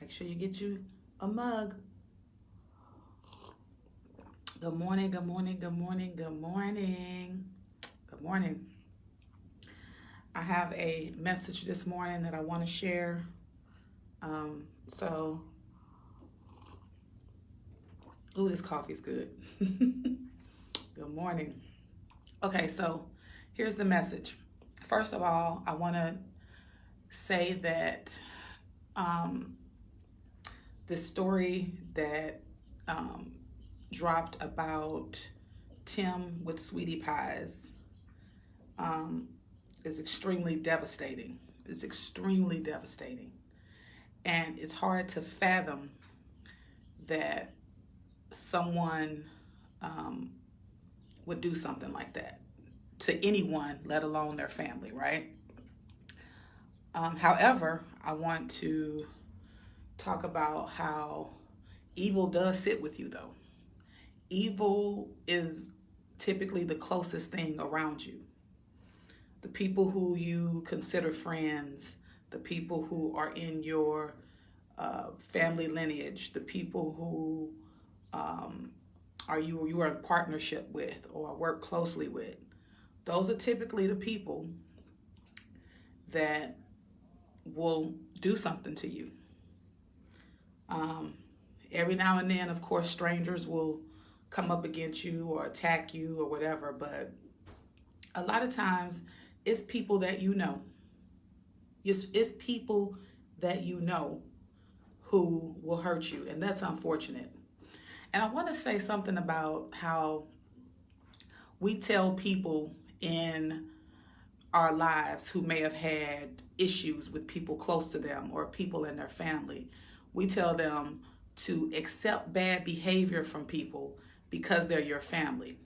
Make sure you get you a mug. Good morning, good morning, good morning, good morning. Good morning. I have a message this morning that I want to share. This coffee's good. Good morning. Okay, so here's the message. First of all, I want to say that the story that dropped about Tim with sweetie pies is extremely devastating. It's extremely devastating. And it's hard to fathom that someone would do something like that to anyone, let alone their family, right? However, I want to talk about how evil does sit with you, though. Evil is typically the closest thing around you. The people who you consider friends, the people who are in your family lineage, the people who you are in partnership with or work closely with. Those are typically the people that will do something to you. Every now and then, of course, strangers will come up against you or attack you or whatever, but a lot of times it's people that you know. It's people that you know who will hurt you, and that's unfortunate. And I want to say something about how we tell people in our lives who may have had issues with people close to them or people in their family. We tell them to accept bad behavior from people because they're your family.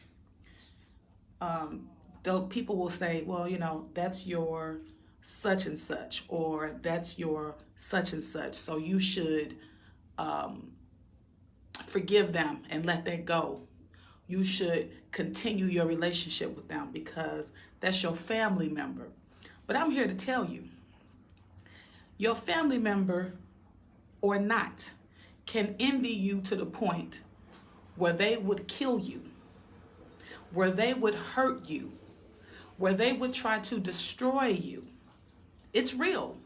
Though people will say, well, that's your such and such, or that's your such and such, so you should forgive them and let that go. You should continue your relationship with them because that's your family member. But I'm here to tell you, your family member or not can envy you to the point where they would kill you, where they would hurt you, where they would try to destroy you. It's real.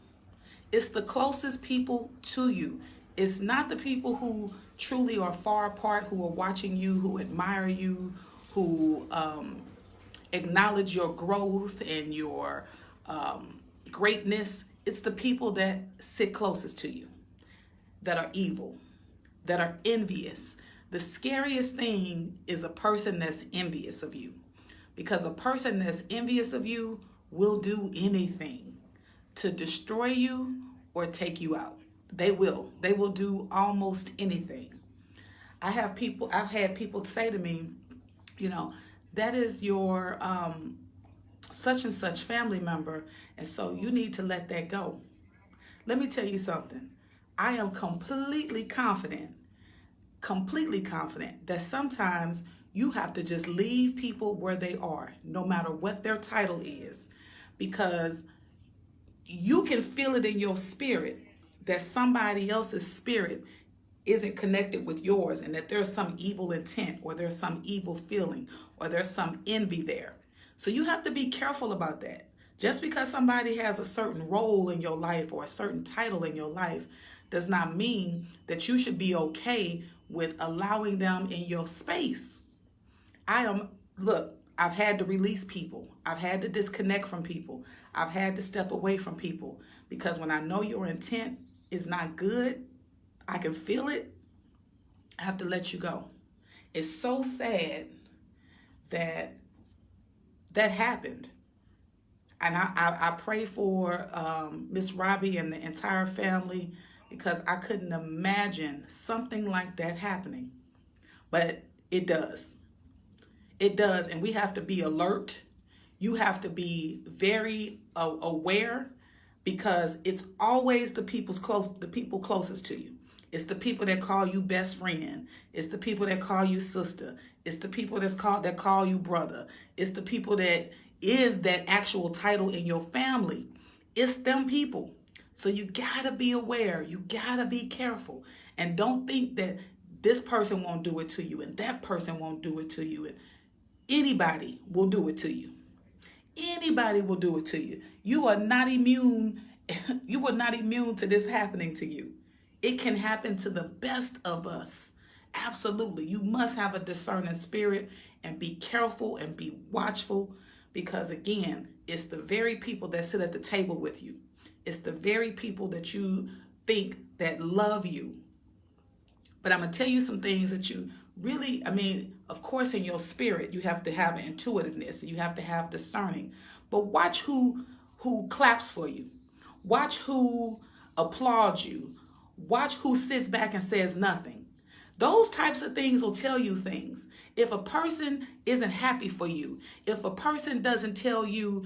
It's the closest people to you. It's not the people who truly are far apart, who are watching you, who admire you, who acknowledge your growth and your greatness. It's the people that sit closest to you, that are evil, that are envious. The scariest thing is a person that's envious of you, because a person that's envious of you will do anything to destroy you or take you out. They will do almost anything. I've had people say to me, that is your such and such family member, and so you need to let that go. Let me tell you something. I am completely confident that sometimes you have to just leave people where they are, no matter what their title is, because you can feel it in your spirit that somebody else's spirit isn't connected with yours, and that there's some evil intent, or there's some evil feeling, or there's some envy there. So you have to be careful about that. Just because somebody has a certain role in your life or a certain title in your life does not mean that you should be okay with allowing them in your space. I've had to release people. I've had to disconnect from people. I've had to step away from people, because when I know your intent is not good, I can feel it, I have to let you go. It's so sad that happened. And I pray for Miss Robbie and the entire family, because I couldn't imagine something like that happening. But it does. It does, and we have to be alert. You have to be very aware, because it's always the people closest to you. It's the people that call you best friend. It's the people that call you sister. It's the people that call you brother. It's the people that is that actual title in your family. It's them people. So you gotta be aware. You gotta be careful. And don't think that this person won't do it to you and that person won't do it to you. And anybody will do it to you. Anybody will do it to you. You are not immune. You are not immune to this happening to you. It can happen to the best of us. Absolutely. You must have a discerning spirit and be careful and be watchful, because again, it's the very people that sit at the table with you. It's the very people that you think that love you. But I'm going to tell you some things that you really, of course, in your spirit, you have to have intuitiveness and you have to have discerning. But watch who claps for you. Watch who applauds you. Watch who sits back and says nothing. Those types of things will tell you things. If a person isn't happy for you, if a person doesn't tell you,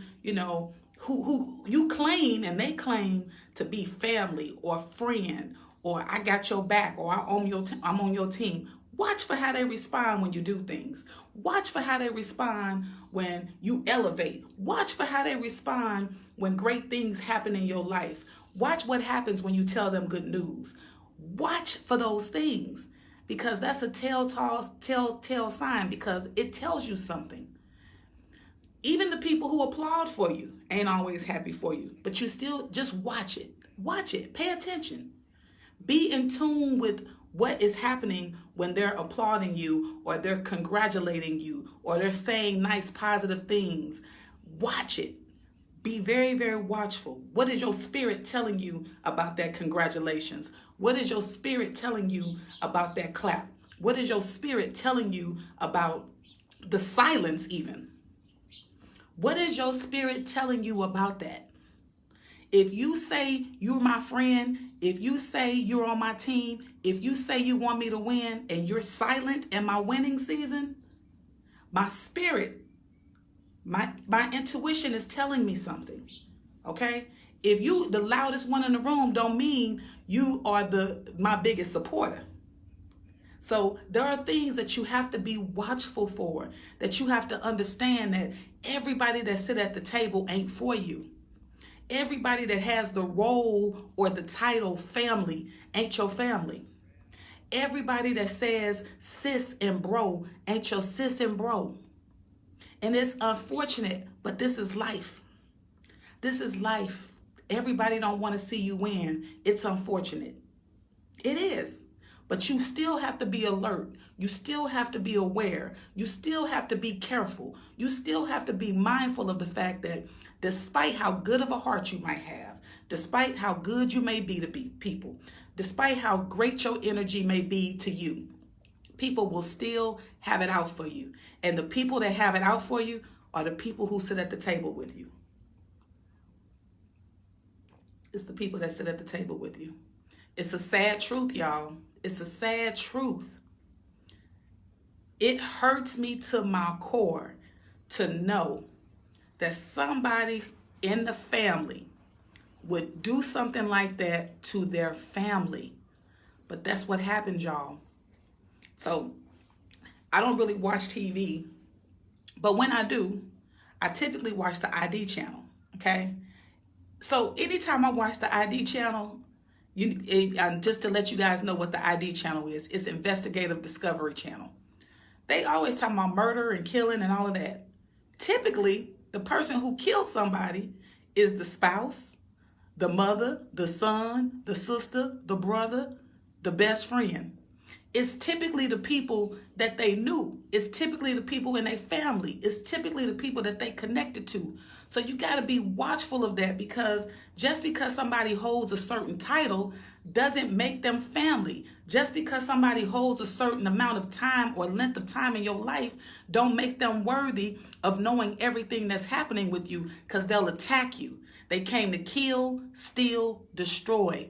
who you claim and they claim to be family or friend, or I got your back, or I'm on your team. Watch for how they respond when you do things. Watch for how they respond when you elevate. Watch for how they respond when great things happen in your life. Watch what happens when you tell them good news. Watch for those things, because that's a telltale sign, because it tells you something. Even the people who applaud for you ain't always happy for you, but you still just watch it. Watch it. Pay attention. Be in tune with what is happening when they're applauding you, or they're congratulating you, or they're saying nice, positive things. Watch it. Be very, very watchful. What is your spirit telling you about that congratulations? What is your spirit telling you about that clap? What is your spirit telling you about the silence even? What is your spirit telling you about that? If you say you're my friend, if you say you're on my team, if you say you want me to win and you're silent in my winning season, my spirit, my intuition is telling me something, okay? If you the loudest one in the room don't mean you are my biggest supporter. So there are things that you have to be watchful for, that you have to understand that everybody that sit at the table ain't for you. Everybody that has the role or the title family ain't your family. Everybody that says sis and bro ain't your sis and bro. And it's unfortunate, but this is life. This is life. Everybody don't want to see you win. It's unfortunate. It is. But you still have to be alert. You still have to be aware. You still have to be careful. You still have to be mindful of the fact that despite how good of a heart you might have, despite how good you may be to people, despite how great your energy may be to you, people will still have it out for you. And the people that have it out for you are the people who sit at the table with you. It's the people that sit at the table with you. It's a sad truth, y'all. It's a sad truth. It hurts me to my core to know that somebody in the family would do something like that to their family. But that's what happens, y'all. So I don't really watch TV, but when I do, I typically watch the ID channel, okay? So anytime I watch the ID channel, just to let you guys know what the ID channel is, it's Investigative Discovery Channel. They always talk about murder and killing and all of that. Typically, the person who killed somebody is the spouse, the mother, the son, the sister, the brother, the best friend. It's typically the people that they knew. It's typically the people in their family. It's typically the people that they connected to. So you got to be watchful of that, because just because somebody holds a certain title doesn't make them family. Just because somebody holds a certain amount of time or length of time in your life don't make them worthy of knowing everything that's happening with you, because they'll attack you. They came to kill, steal, destroy.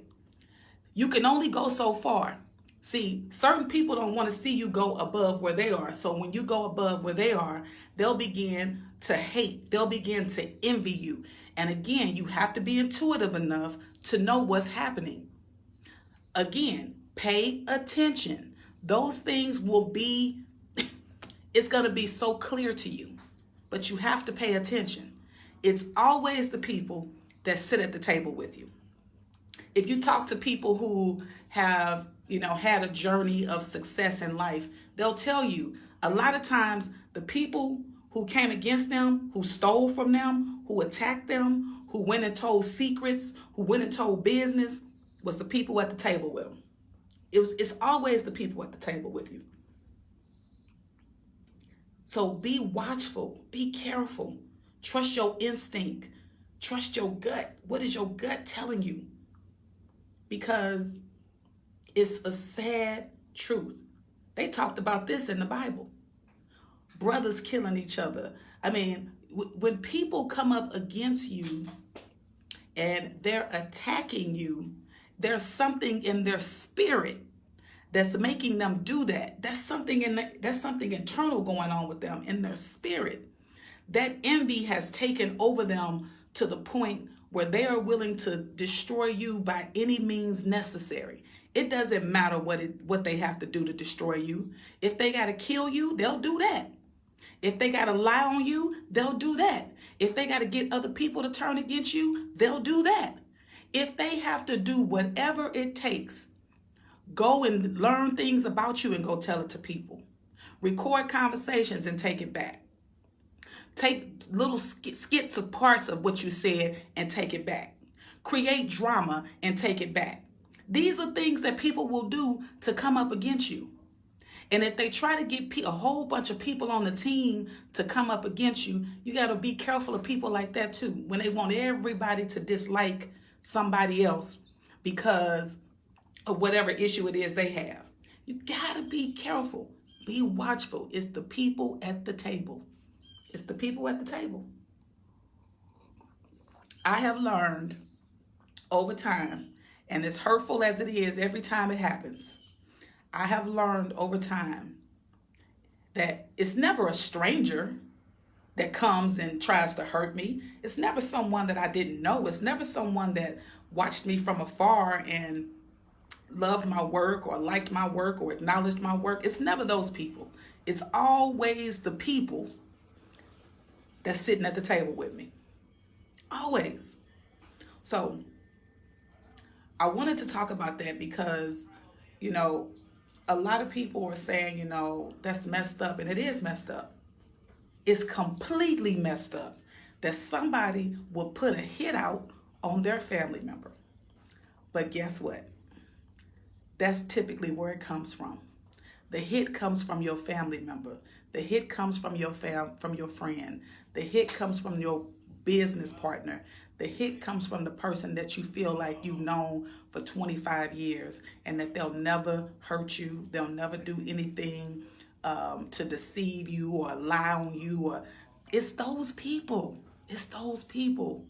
You can only go so far. See, certain people don't want to see you go above where they are. So when you go above where they are, they'll begin to hate. They'll begin to envy you. And again, you have to be intuitive enough to know what's happening. Again, pay attention. Those things will be, it's going to be so clear to you, but you have to pay attention. It's always the people that sit at the table with you. If you talk to people who have, had a journey of success in life, they'll tell you a lot of times the people who came against them, who stole from them, who attacked them, who went and told secrets, who went and told business, was the people at the table with them. It's always the people at the table with you. So be watchful, be careful, trust your instinct, trust your gut. What is your gut telling you? Because it's a sad truth. They talked about this in the Bible. Brothers killing each other. I mean, when people come up against you and they're attacking you, there's something in their spirit that's making them do that. That's something internal going on with them in their spirit. That envy has taken over them to the point where they are willing to destroy you by any means necessary. It doesn't matter what they have to do to destroy you. If they got to kill you, they'll do that. If they got to lie on you, they'll do that. If they got to get other people to turn against you, they'll do that. If they have to do whatever it takes, go and learn things about you and go tell it to people. Record conversations and take it back. Take little skits of parts of what you said and take it back. Create drama and take it back. These are things that people will do to come up against you. And if they try to get a whole bunch of people on the team to come up against you, you got to be careful of people like that too. When they want everybody to dislike somebody else because of whatever issue it is they have. You got to be careful. Be watchful. It's the people at the table. It's the people at the table. I have learned over time, and as hurtful as it is every time it happens, I have learned over time that it's never a stranger that comes and tries to hurt me. It's never someone that I didn't know. It's never someone that watched me from afar and loved my work or liked my work or acknowledged my work. It's never those people. It's always the people that's sitting at the table with me. Always. So I wanted to talk about that because, a lot of people are saying, that's messed up, and it is messed up. It's completely messed up that somebody will put a hit out on their family member. But guess what? That's typically where it comes from. The hit comes from your family member. The hit comes from your friend. The hit comes from your business partner. The hit comes from the person that you feel like you've known for 25 years and that they'll never hurt you. They'll never do anything to deceive you or lie on you. It's those people. It's those people.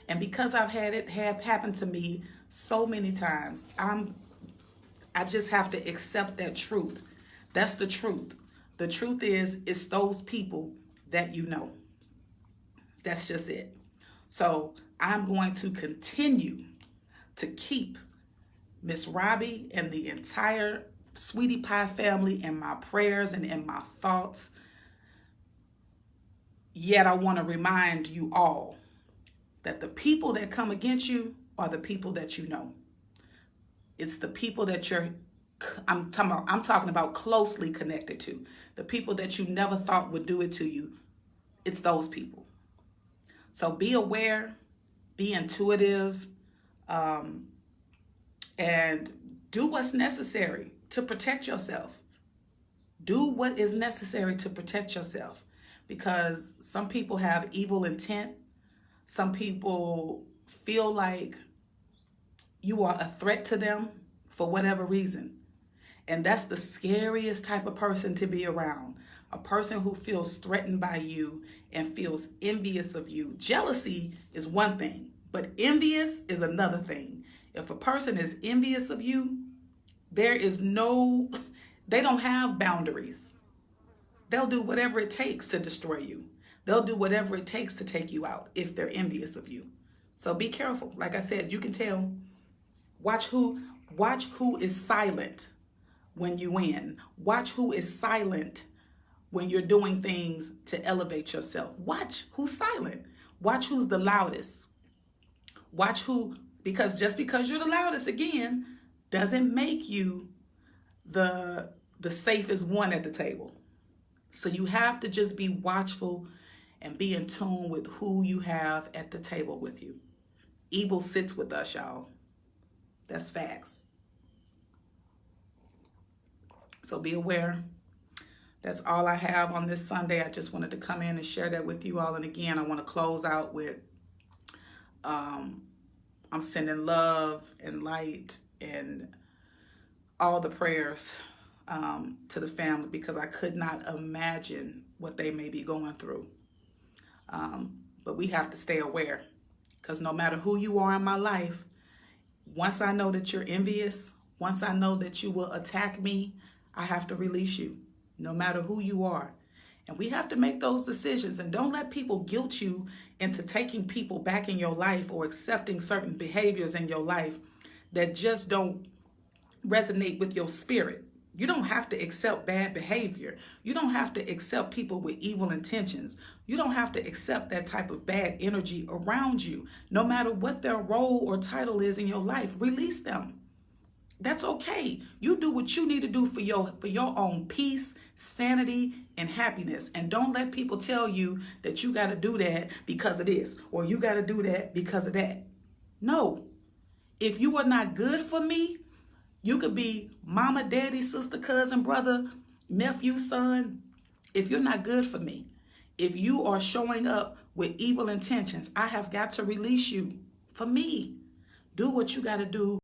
And because I've had it happen to me so many times, I just have to accept that truth. That's the truth. The truth is, it's those people that you know. That's just it. So I'm going to continue to keep Miss Robbie and the entire Sweetie Pie family in my prayers and in my thoughts. Yet I want to remind you all that the people that come against you are the people that you know. It's the people that I'm talking about closely connected to. The people that you never thought would do it to you. It's those people. So be aware, be intuitive, and do what's necessary to protect yourself. Do what is necessary to protect yourself, because some people have evil intent. Some people feel like you are a threat to them for whatever reason. And that's the scariest type of person to be around. A person who feels threatened by you and feels envious of you. Jealousy is one thing, but envious is another thing. If a person is envious of you, they don't have boundaries. They'll do whatever it takes to destroy you. They'll do whatever it takes to take you out if they're envious of you. So be careful. Like I said, you can tell. Watch who is silent when you win. Watch who is silent when you're doing things to elevate yourself. Watch who's silent. Watch who's the loudest. Watch who Because just because you're the loudest, again, doesn't make you the safest one at the table. So you have to just be watchful and be in tune with who you have at the table with you. Evil sits with us, y'all. That's facts. So be aware. That's all I have on this Sunday. I just wanted to come in and share that with you all. And again, I want to close out with I'm sending love and light and all the prayers to the family, because I could not imagine what they may be going through. But we have to stay aware, because no matter who you are in my life, once I know that you're envious, once I know that you will attack me, I have to release you, no matter who you are. And we have to make those decisions, and don't let people guilt you into taking people back in your life or accepting certain behaviors in your life that just don't resonate with your spirit. You don't have to accept bad behavior. You don't have to accept people with evil intentions. You don't have to accept that type of bad energy around you. No matter what their role or title is in your life, release them. That's okay. You do what you need to do for your own peace, sanity, and happiness. And don't let people tell you that you got to do that because of this, or you got to do that because of that. No. If you are not good for me, you could be mama, daddy, sister, cousin, brother, nephew, son. If you're not good for me, if you are showing up with evil intentions, I have got to release you. For me, do what you got to do